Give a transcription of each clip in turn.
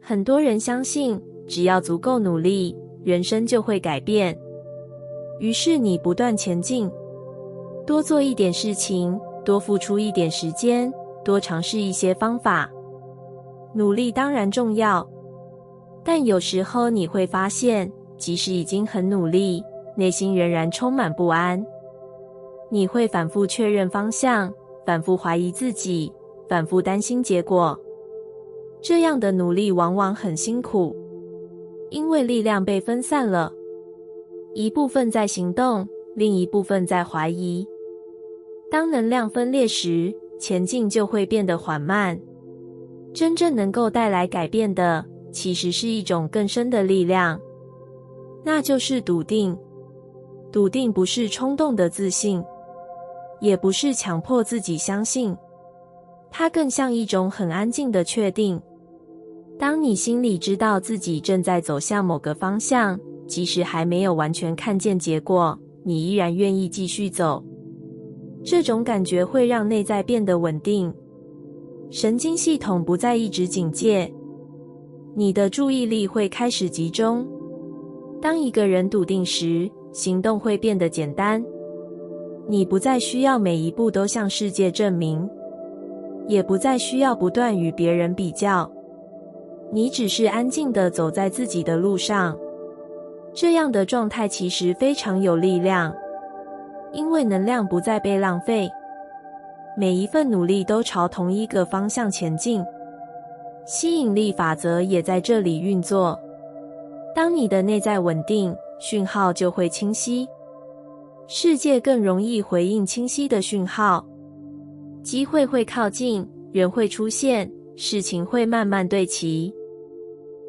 很多人相信，只要足够努力，人生就会改变。于是你不断前进，多做一点事情，多付出一点时间，多尝试一些方法。努力当然重要，但有时候你会发现，即使已经很努力，内心仍然充满不安。你会反复确认方向，反复怀疑自己，反复担心结果。这样的努力往往很辛苦，因为力量被分散了，一部分在行动，另一部分在怀疑。当能量分裂时，前进就会变得缓慢。真正能够带来改变的，其实是一种更深的力量，那就是笃定。笃定不是冲动的自信，也不是强迫自己相信，它更像一种很安静的确定。当你心里知道自己正在走向某个方向，即使还没有完全看见结果，你依然愿意继续走。这种感觉会让内在变得稳定，神经系统不再一直警戒，你的注意力会开始集中。当一个人笃定时，行动会变得简单。你不再需要每一步都向世界证明，也不再需要不断与别人比较。你只是安静地走在自己的路上。这样的状态其实非常有力量，因为能量不再被浪费，每一份努力都朝同一个方向前进。吸引力法则也在这里运作。当你的内在稳定，讯号就会清晰，世界更容易回应清晰的讯号，机会会靠近，人会出现，事情会慢慢对齐，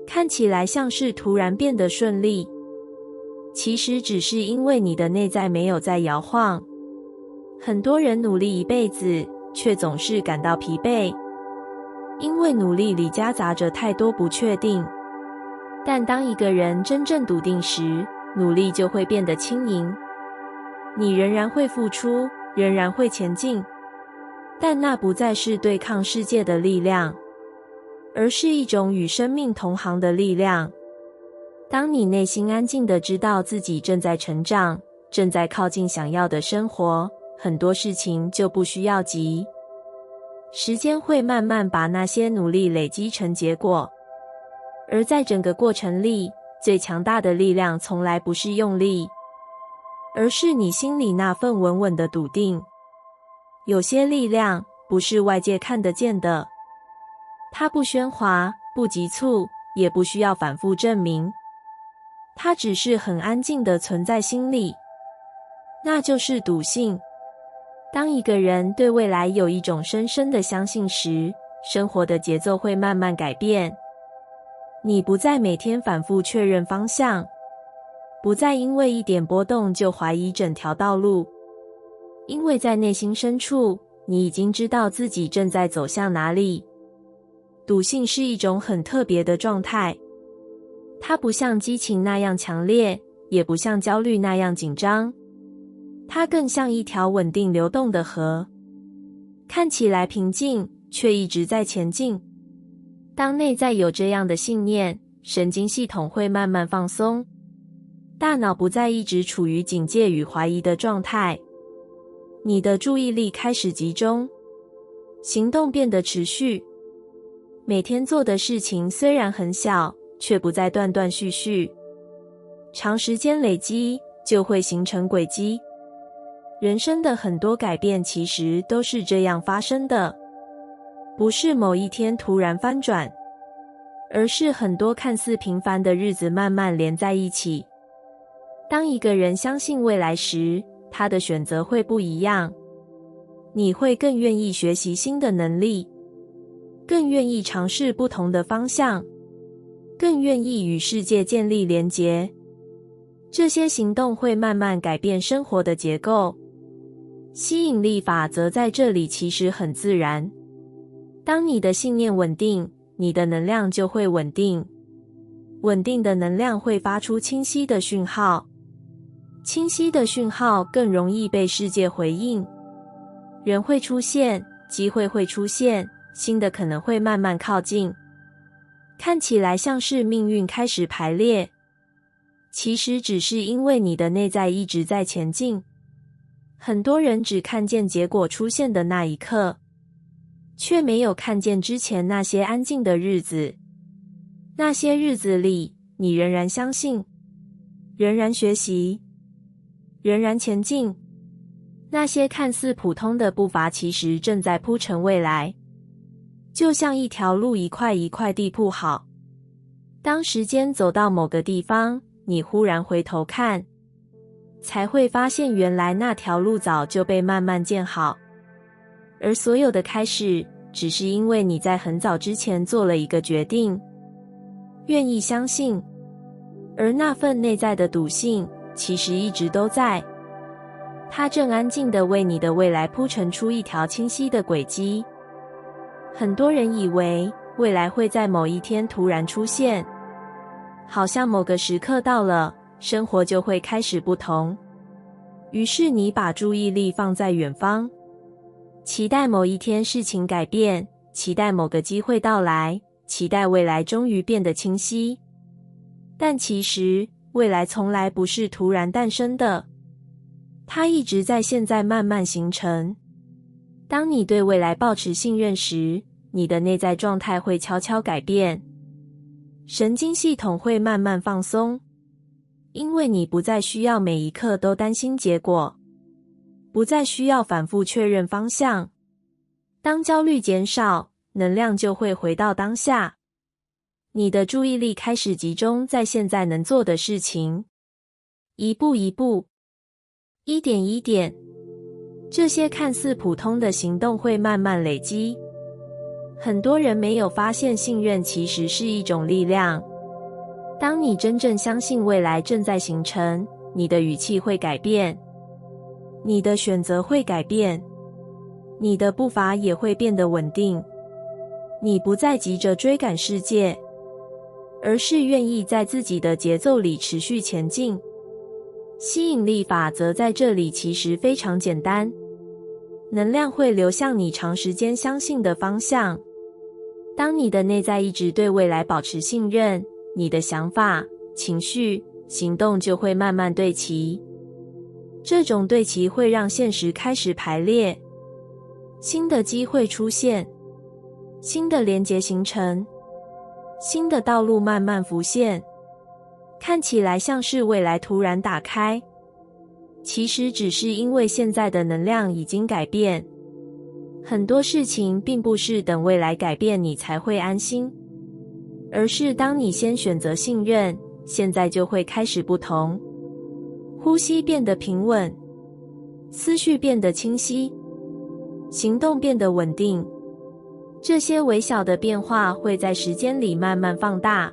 看起来像是突然变得顺利，其实只是因为你的内在没有在摇晃。很多人努力一辈子，却总是感到疲惫，因为努力里夹杂着太多不确定。但当一个人真正笃定时，努力就会变得轻盈。你仍然会付出，仍然会前进，但那不再是对抗世界的力量，而是一种与生命同行的力量。当你内心安静地知道自己正在成长，正在靠近想要的生活，很多事情就不需要急。时间会慢慢把那些努力累积成结果，而在整个过程里，最强大的力量从来不是用力，而是你心里那份稳稳的笃定。有些力量不是外界看得见的，它不喧哗，不急促，也不需要反复证明，它只是很安静地存在心里，那就是笃信。当一个人对未来有一种深深的相信时，生活的节奏会慢慢改变。你不再每天反复确认方向，不再因为一点波动就怀疑整条道路，因为在内心深处，你已经知道自己正在走向哪里。笃信是一种很特别的状态，它不像激情那样强烈，也不像焦虑那样紧张，它更像一条稳定流动的河，看起来平静，却一直在前进。当内在有这样的信念，神经系统会慢慢放松，大脑不再一直处于警戒与怀疑的状态，你的注意力开始集中，行动变得持续。每天做的事情虽然很小，却不再断断续续，长时间累积就会形成轨迹。人生的很多改变其实都是这样发生的，不是某一天突然翻转，而是很多看似平凡的日子慢慢连在一起。当一个人相信未来时，他的选择会不一样。你会更愿意学习新的能力，更愿意尝试不同的方向，更愿意与世界建立连结。这些行动会慢慢改变生活的结构。吸引力法则在这里其实很自然。当你的信念稳定，你的能量就会稳定。稳定的能量会发出清晰的讯号，清晰的讯号更容易被世界回应。人会出现，机会会出现，新的可能会慢慢靠近。看起来像是命运开始排列，其实只是因为你的内在一直在前进。很多人只看见结果出现的那一刻，却没有看见之前那些安静的日子。那些日子里，你仍然相信，仍然学习，仍然前进。那些看似普通的步伐，其实正在铺成未来，就像一条路一块一块地铺好。当时间走到某个地方，你忽然回头看，才会发现原来那条路早就被慢慢建好。而所有的开始，只是因为你在很早之前做了一个决定，愿意相信。而那份内在的笃信，其实一直都在，它正安静地为你的未来铺陈出一条清晰的轨迹。很多人以为未来会在某一天突然出现，好像某个时刻到了，生活就会开始不同。于是你把注意力放在远方，期待某一天事情改变，期待某个机会到来，期待未来终于变得清晰。但其实未来从来不是突然诞生的，它一直在现在慢慢形成。当你对未来抱持信任时，你的内在状态会悄悄改变，神经系统会慢慢放松，因为你不再需要每一刻都担心结果，不再需要反复确认方向。当焦虑减少，能量就会回到当下，你的注意力开始集中在现在能做的事情，一步一步，一点一点，这些看似普通的行动会慢慢累积。很多人没有发现，信任其实是一种力量。当你真正相信未来正在形成，你的语气会改变，你的选择会改变，你的步伐也会变得稳定。你不再急着追赶世界，而是愿意在自己的节奏里持续前进。吸引力法则在这里其实非常简单，能量会流向你长时间相信的方向。当你的内在一直对未来保持信任，你的想法、情绪、行动就会慢慢对齐。这种对齐会让现实开始排列，新的机会出现，新的连结形成，新的道路慢慢浮现，看起来像是未来突然打开，其实只是因为现在的能量已经改变。很多事情并不是等未来改变你才会安心，而是当你先选择信任，现在就会开始不同。呼吸变得平稳，思绪变得清晰，行动变得稳定。这些微小的变化会在时间里慢慢放大。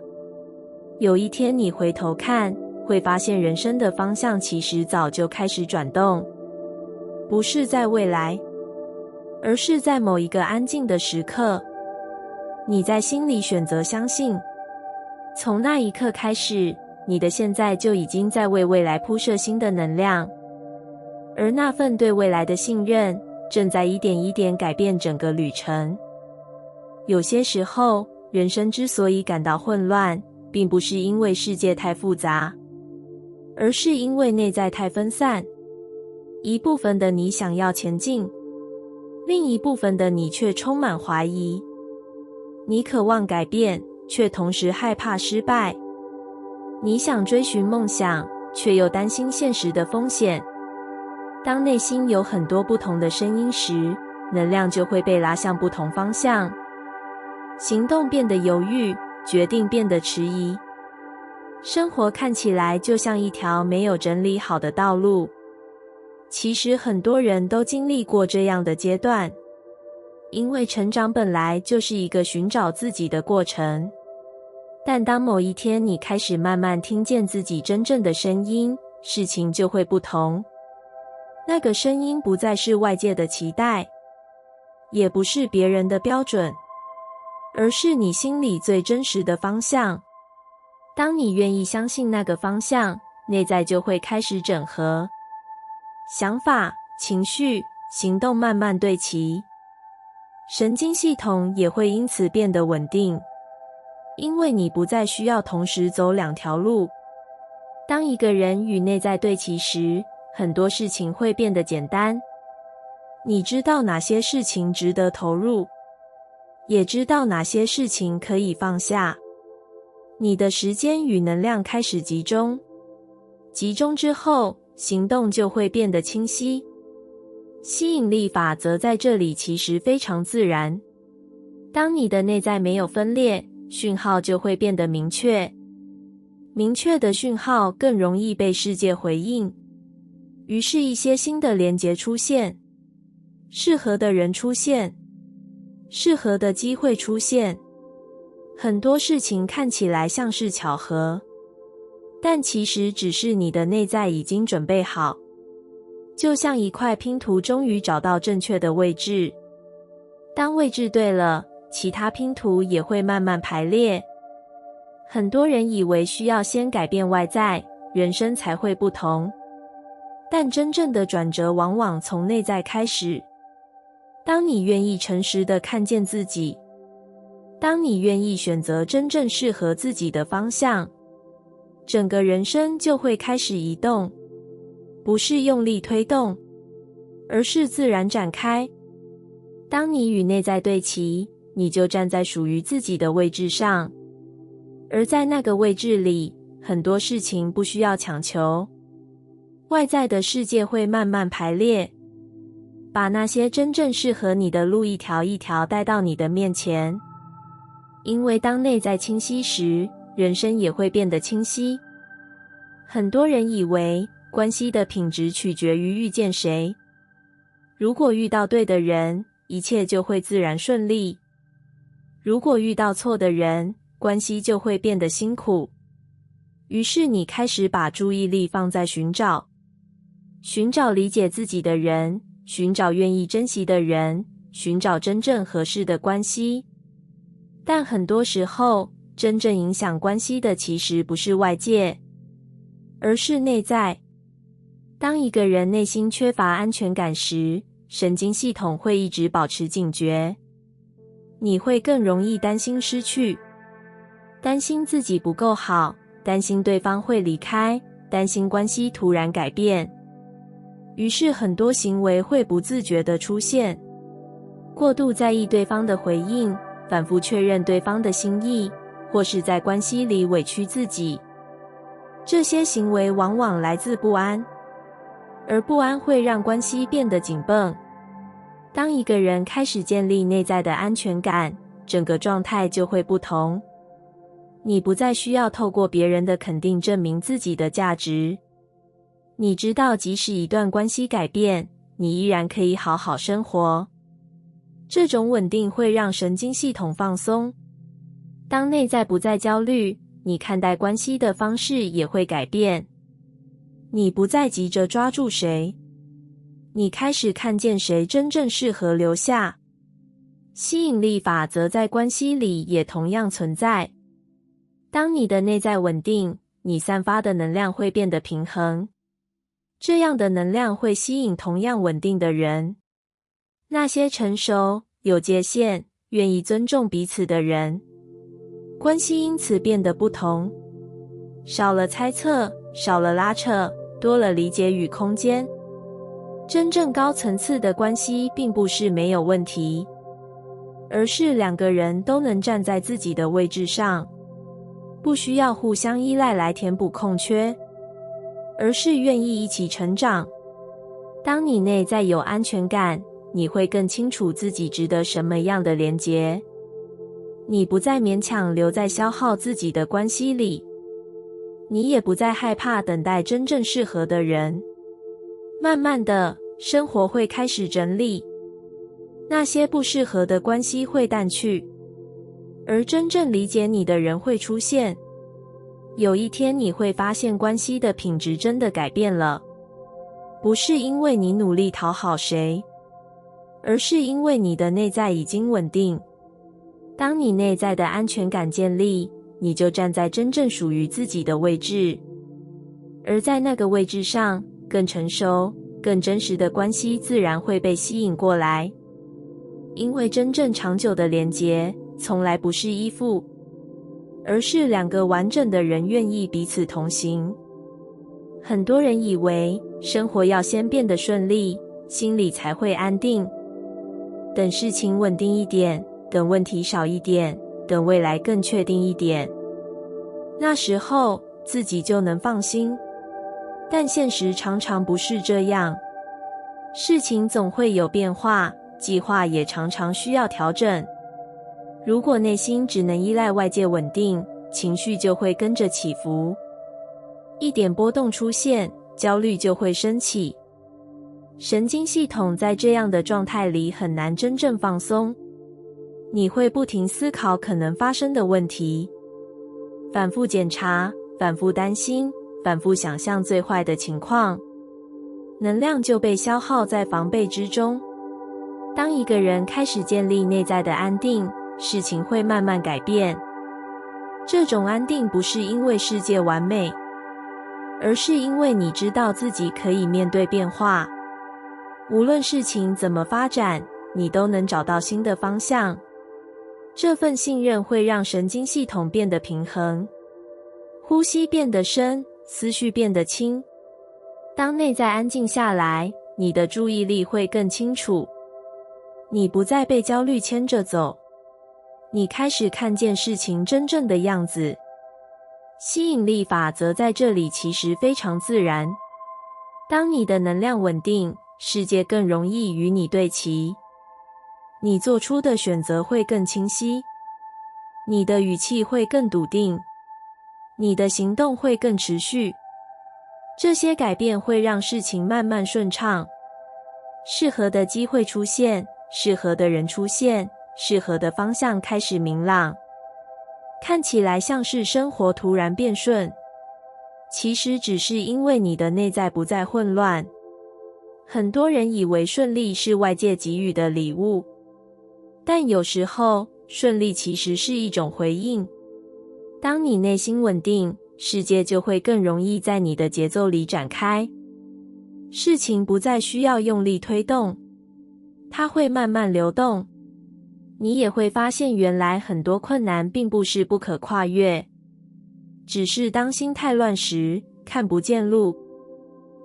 有一天你回头看，会发现人生的方向其实早就开始转动，不是在未来，而是在某一个安静的时刻，你在心里选择相信。从那一刻开始，你的现在就已经在为未来铺设新的能量，而那份对未来的信任，正在一点一点改变整个旅程。有些时候，人生之所以感到混乱，并不是因为世界太复杂，而是因为内在太分散。一部分的你想要前进，另一部分的你却充满怀疑。你渴望改变，却同时害怕失败。你想追寻梦想，却又担心现实的风险。当内心有很多不同的声音时，能量就会被拉向不同方向，行动变得犹豫，决定变得迟疑。生活看起来就像一条没有整理好的道路。其实很多人都经历过这样的阶段，因为成长本来就是一个寻找自己的过程。但当某一天你开始慢慢听见自己真正的声音，事情就会不同。那个声音不再是外界的期待，也不是别人的标准，而是你心里最真实的方向。当你愿意相信那个方向，内在就会开始整合，想法、情绪、行动慢慢对齐，神经系统也会因此变得稳定。因为你不再需要同时走两条路。当一个人与内在对齐时，很多事情会变得简单。你知道哪些事情值得投入，也知道哪些事情可以放下。你的时间与能量开始集中，集中之后，行动就会变得清晰。吸引力法则在这里其实非常自然。当你的内在没有分裂，讯号就会变得明确。明确的讯号更容易被世界回应，于是一些新的连结出现，适合的人出现，适合的机会出现。很多事情看起来像是巧合，但其实只是你的内在已经准备好。就像一块拼图终于找到正确的位置，当位置对了，其他拼图也会慢慢排列。很多人以为需要先改变外在，人生才会不同，但真正的转折往往从内在开始。当你愿意诚实地看见自己，当你愿意选择真正适合自己的方向，整个人生就会开始移动，不是用力推动，而是自然展开。当你与内在对齐，你就站在属于自己的位置上，而在那个位置里，很多事情不需要强求，外在的世界会慢慢排列，把那些真正适合你的路一条一条带到你的面前。因为当内在清晰时，人生也会变得清晰。很多人以为关系的品质取决于遇见谁，如果遇到对的人，一切就会自然顺利；如果遇到错的人，关系就会变得辛苦。于是你开始把注意力放在寻找理解自己的人，寻找愿意珍惜的人，寻找真正合适的关系。但很多时候，真正影响关系的其实不是外界，而是内在。当一个人内心缺乏安全感时，神经系统会一直保持警觉。你会更容易担心失去，担心自己不够好，担心对方会离开，担心关系突然改变。于是很多行为会不自觉地出现，过度在意对方的回应，反复确认对方的心意，或是在关系里委屈自己。这些行为往往来自不安，而不安会让关系变得紧绷。当一个人开始建立内在的安全感，整个状态就会不同。你不再需要透过别人的肯定证明自己的价值。你知道，即使一段关系改变，你依然可以好好生活。这种稳定会让神经系统放松。当内在不再焦虑，你看待关系的方式也会改变。你不再急着抓住谁，你开始看见谁真正适合留下。吸引力法则在关系里也同样存在。当你的内在稳定，你散发的能量会变得平衡。这样的能量会吸引同样稳定的人。那些成熟、有界限、愿意尊重彼此的人，关系因此变得不同。少了猜测，少了拉扯，多了理解与空间。真正高层次的关系并不是没有问题，而是两个人都能站在自己的位置上，不需要互相依赖来填补空缺，而是愿意一起成长。当你内在有安全感，你会更清楚自己值得什么样的连结。你不再勉强留在消耗自己的关系里，你也不再害怕等待真正适合的人。慢慢的，生活会开始整理，那些不适合的关系会淡去，而真正理解你的人会出现。有一天你会发现关系的品质真的改变了，不是因为你努力讨好谁，而是因为你的内在已经稳定。当你内在的安全感建立，你就站在真正属于自己的位置，而在那个位置上，更成熟、更真实的关系自然会被吸引过来。因为真正长久的连结，从来不是依附，而是两个完整的人愿意彼此同行。很多人以为生活要先变得顺利，心里才会安定。等事情稳定一点，等问题少一点，等未来更确定一点，那时候自己就能放心。但现实常常不是这样，事情总会有变化，计划也常常需要调整。如果内心只能依赖外界稳定，情绪就会跟着起伏，一点波动出现，焦虑就会升起。神经系统在这样的状态里很难真正放松，你会不停思考可能发生的问题，反复检查，反复担心，反复想象最坏的情况，能量就被消耗在防备之中。当一个人开始建立内在的安定，事情会慢慢改变。这种安定不是因为世界完美，而是因为你知道自己可以面对变化。无论事情怎么发展，你都能找到新的方向。这份信任会让神经系统变得平衡，呼吸变得深，思绪变得轻。当内在安静下来，你的注意力会更清楚，你不再被焦虑牵着走，你开始看见事情真正的样子。吸引力法则在这里其实非常自然。当你的能量稳定，世界更容易与你对齐，你做出的选择会更清晰，你的语气会更笃定，你的行动会更持续。这些改变会让事情慢慢顺畅，适合的机会出现，适合的人出现，适合的方向开始明朗。看起来像是生活突然变顺，其实只是因为你的内在不再混乱。很多人以为顺利是外界给予的礼物，但有时候顺利其实是一种回应。当你内心稳定，世界就会更容易在你的节奏里展开。事情不再需要用力推动，它会慢慢流动。你也会发现，原来很多困难并不是不可跨越，只是当心太乱时，看不见路。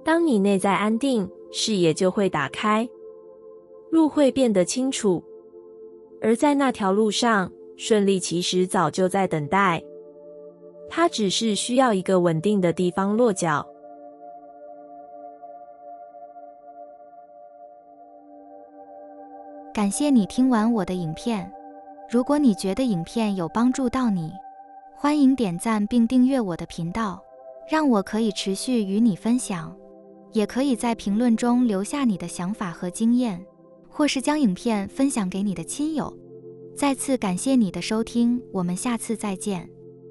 当你内在安定，视野就会打开，路会变得清楚。而在那条路上，顺利其实早就在等待，它只是需要一个稳定的地方落脚。感谢你听完我的影片。如果你觉得影片有帮助到你，欢迎点赞并订阅我的频道，让我可以持续与你分享。也可以在评论中留下你的想法和经验，或是将影片分享给你的亲友。再次感谢你的收听，我们下次再见。